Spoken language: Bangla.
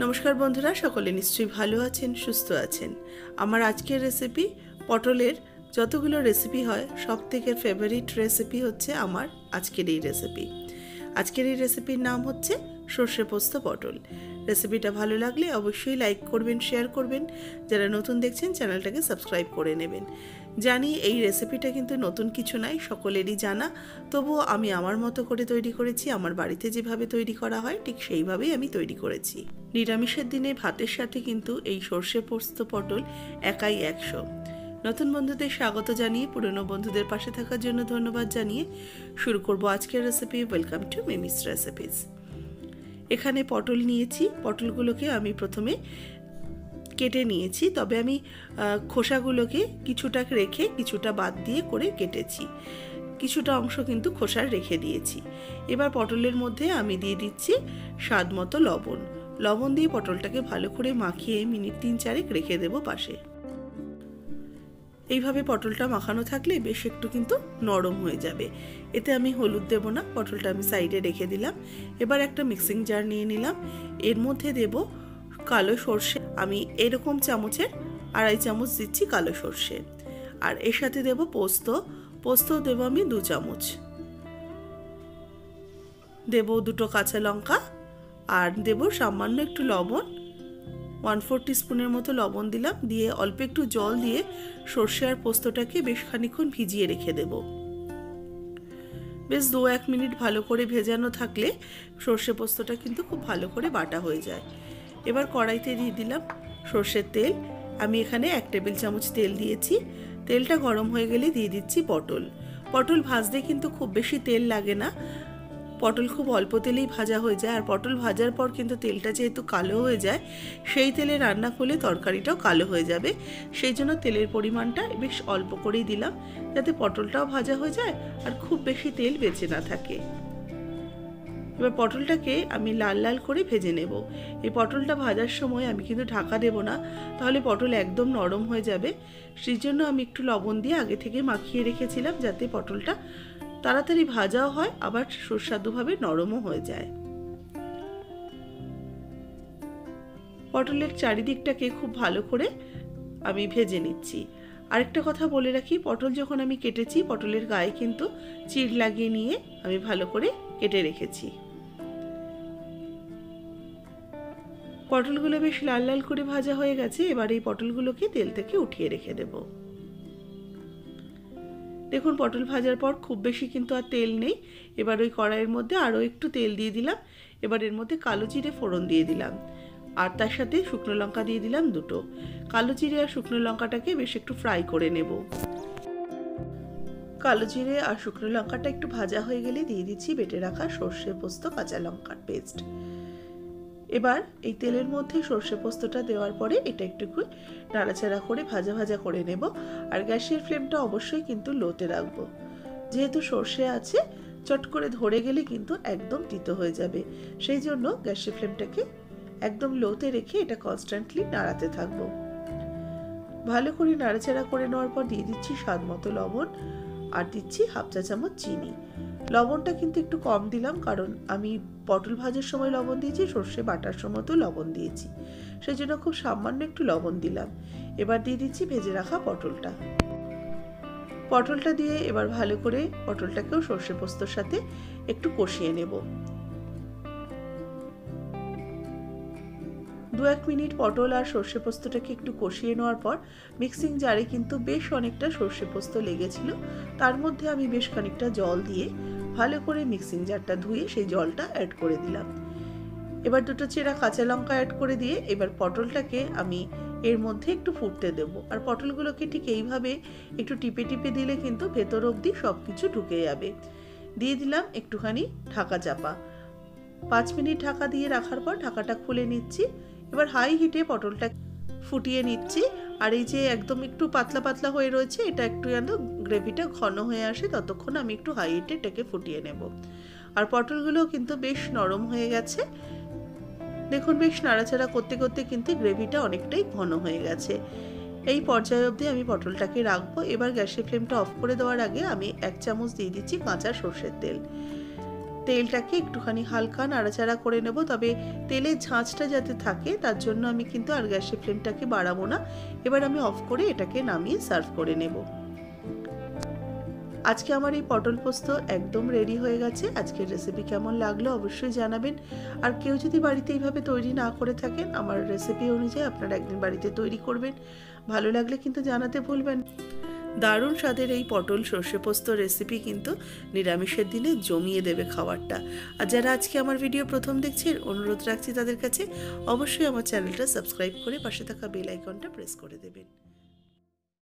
নমস্কার বন্ধুরা, সকলে নিশ্চয়ই ভালো আছেন, সুস্থ আছেন। আমার আজকের রেসিপি পটলের যতগুলো রেসিপি হয় সব থেকে ফেভারিট রেসিপি হচ্ছে আমার আজকের এই রেসিপি। আজকের এই রেসিপির নাম হচ্ছে সর্ষে পোস্ত পটল। রেসিপিটা ভালো লাগলে অবশ্যই লাইক করবেন, শেয়ার করবেন। যারা নতুন দেখছেন চ্যানেলটাকে সাবস্ক্রাইব করে নেবেন। জানি এই রেসিপিটা কিন্তু নতুন কিছু নয়, সকলেরই জানা, তবুও আমি আমার মতো করে তৈরি করেছি। আমার বাড়িতে যেভাবে তৈরি করা হয় ঠিক সেইভাবেই আমি তৈরি করেছি। নিরামিষের দিনে ভাতের সাথে কিন্তু এই সর্ষে পোস্ত পটল একাই 100। নতুন বন্ধুদের স্বাগত জানিয়ে, পুরনো বন্ধুদের পাশে থাকার জন্য ধন্যবাদ জানিয়ে শুরু করব আজকের recipe. Welcome to Mimi's recipes. এখানে পটল নিয়েছি, পটলগুলোকে আমি প্রথমে কেটে নিয়েছি, তবে আমি খোসাগুলোকে কিছুটা রেখে কিছুটা বাদ দিয়ে করে কেটেছি। কিছুটা অংশ কিন্তু খোসার রেখে দিয়েছি। এবার পটলের মধ্যে আমি দিয়ে দিচ্ছি স্বাদ মতো লবণ। লবণ দিয়ে পটলটাকে ভালো করে মাখিয়ে মিনিট 3-4 রেখে দেব পাশে। এইভাবে পটলটা মাখানো থাকলে বেশ একটু কিন্তু নরম হয়ে যাবে। এতে আমি হলুদ দেব না, পটলটা আমি সাইডে রেখে দিলাম। এবার একটা মিক্সিং জার নিয়ে নিলাম, এর মধ্যে দেব কালো সর্ষে। আমি এরকম চামচের 2.5 চামচ দিচ্ছি কালো সর্ষে। আর এর সাথে দেব পোস্ত দেব আমি 2 চামচ। দেব 2 কাঁচা লঙ্কা আর দেব সামান্য একটু লবণ, 1/4 টিস্পুনের মতো লবণ দিলাম। দিয়ে অল্প একটু জল দিয়ে সর্ষে আর পোস্তটাকে বেশ খানিকক্ষণ ভিজিয়ে রেখে দেব। বেশ 2-1 মিনিট ভালো করে ভেজানো থাকলে সর্ষে পোস্তটা কিন্তু খুব ভালো করে বাটা হয়ে যায়। এবার কড়াইতে দিয়ে দিলাম সর্ষের তেল। আমি এখানে 1 টেবিল চামচ তেল দিয়েছি। তেলটা গরম হয়ে গেলে দিয়ে দিচ্ছি পটল ভাজতে কিন্তু খুব বেশি তেল লাগে না, পটল খুব অল্প তেলেই ভাজা হয়ে যায়। আর পটল ভাজার পর কিন্তু তেলটা যেহেতু কালো হয়ে যায়, সেই তেলে রান্না করলে তরকারিটাও কালো হয়ে যাবে। সেই জন্য তেলের পরিমাণটা বেশ অল্প করেই দিলাম, যাতে পটলটাও ভাজা হয়ে যায় আর খুব বেশি তেল বেঁচে না থাকে। এবার পটলটাকে আমি লাল লাল করে ভেজে নেব। এই পটলটা ভাজার সময় আমি কিন্তু ঢাকা দেব না, তাহলে পটল একদম নরম হয়ে যাবে। সেই জন্য আমি একটু লবণ দিয়ে আগে থেকে মাখিয়ে রেখেছিলাম, যাতে পটলটা তাড়াতাড়ি ভাজাও হয় আবার সুস্বাদুভাবে নরমও হয়ে যায়। পটলের চারিদিকটাকে খুব ভালো করে আমি ভেজে নিচ্ছি। আরেকটা কথা বলে রাখি, পটল যখন আমি কেটেছি পটলের গায়ে কিন্তু চিড় লাগিয়ে নিয়ে আমি ভালো করে কেটে রেখেছি। পটলগুলো বেশ লাল লাল করে ভাজা হয়ে গেছে। এবার এই পটলগুলোকে তেল থেকে উঠিয়ে রেখে দেব। দেখুন, পটল ভাজার পর খুব বেশি কিন্তু আর তেল নেই। এবার ওই কড়াইয়ের মধ্যে আরও একটু তেল দিয়ে দিলাম। এবার এর মধ্যে কালো জিরে ফোড়ন দিয়ে দিলাম, আর তার সাথে শুকনো লঙ্কা দিয়ে দিলাম 2। কালো জিরে আর শুকনো লঙ্কাটাকে বেশ একটু ফ্রাই করে নেব। কালো জিরে আর শুকনো লঙ্কাটা একটু ভাজা হয়ে গেলে দিয়ে দিচ্ছি বেটে রাখা সর্ষে পোস্ত কাঁচা লঙ্কার পেস্ট। এবার এই তেলের মধ্যে সর্ষে পোস্তটা দেওয়ার পরে এটা একটু নাড়াচাড়া করে ভাজা ভাজা করে নেব। আর গ্যাসের ফ্লেমটা অবশ্যই কিন্তু লোতে রাখবো, যেহেতু সর্ষে আছে, চট করে ধরে গেলে কিন্তু একদম তিতো হয়ে যাবে। সেই জন্য গ্যাসের ফ্লেমটাকে একদম লোতে রেখে এটা কনস্ট্যান্টলি নাড়াতে থাকবো। ভালো করে নাড়াচাড়া করে নেওয়ার পর দিয়ে দিচ্ছি স্বাদ মতো লবণ আর দিচ্ছি 1/2 চা চামচ চিনি। লবণটা কিন্তু একটু কম দিলাম, কারণ আমি পটল ভাজার সময় লবণ দিয়েছি, সর্ষে বাটার সময়তেও লবণ দিয়েছি, সেই জন্য খুব সামান্য একটু লবণ দিলাম। এবার দিয়ে দিচ্ছি ভেজে রাখা পটলটা দিয়ে এবার ভালো করে পটলটাকেও সর্ষে পোস্তর সাথে একটু কষিয়ে নেব। 2-1 মিনিট পটল আর সর্ষে পোস্তটাকে একটু কষিয়ে নেওয়ার পর মিক্সিং জারে কিন্তু বেশ অনেকটা সর্ষে পোস্ত লেগেছিল, তার মধ্যে আমি বেশ খানিকটা জল দিয়ে ভালো করে মিক্সিং জারটা ধুয়ে সেই জলটা অ্যাড করে দিলাম। এবার 2 চেরা কাঁচা লঙ্কা অ্যাড করে দিয়ে এবার পটলটাকে আমি এর মধ্যে একটু ফুটতে দেব। আর পটলগুলোকে ঠিক এইভাবে একটু টিপে টিপে দিলে কিন্তু ভেতর অবধি সব কিছু ঢুকে যাবে। দিয়ে দিলাম একটুখানি ঢাকা চাপা। 5 মিনিট ঢাকা দিয়ে রাখার পর ঢাকাটা খুলে নিচ্ছি। এবার হাই হিটে পটলটা ফুটিয়ে নিচ্ছি। আর এই যে একদম একটু পাতলা পাতলা হয়ে রয়েছে, এটা একটু যেন গ্রেভিটা ঘন হয়ে আসে, ততক্ষণ আমি একটু হাই হিটে এটাকে ফুটিয়ে নেব। আর পটলগুলো কিন্তু বেশ নরম হয়ে গেছে। দেখুন, বেশ নাড়াচাড়া করতে করতে কিন্তু গ্রেভিটা অনেকটাই ঘন হয়ে গেছে। এই পর্যায়ে অবধি আমি পটলটাকে রাখবো। এবার গ্যাসের ফ্লেমটা অফ করে দেওয়ার আগে আমি 1 চামচ দিয়ে দিচ্ছি কাঁচা সর্ষের তেল। তেলটাকে একটুখানি হালকা নাড়াচাড়া করে নেব, তবে তেলের ঝাঁঝটা যাতে থাকে তার জন্য আমি কিন্তু আর গ্যাসের ফ্লেমটাকে বাড়াবো না। এবার আমি অফ করে এটাকে নামিয়ে সার্ভ করে নেব। আজকে আমার এই পটল পোস্ত একদম রেডি হয়ে গেছে। আজকের রেসিপি কেমন লাগলো অবশ্যই জানাবেন। আর কেউ যদি বাড়িতে এইভাবে তৈরি না করে থাকেন, আমার রেসিপি অনুযায়ী আপনারা একদিন বাড়িতে তৈরি করবেন। ভালো লাগলে কিন্তু জানাতে ভুলবেন। দারুণ স্বাদের এই পটল সর্ষে পোস্ত রেসিপি কিন্তু নিরামিষের দিনে জমিয়ে দেবে খাবারটা। আর যারা আজকে আমার ভিডিও প্রথম দেখছেন, অনুরোধ রাখছি তাদের কাছে অবশ্যই আমার চ্যানেলটা সাবস্ক্রাইব করে পাশে থাকা বেল আইকনটা প্রেস করে দেবেন।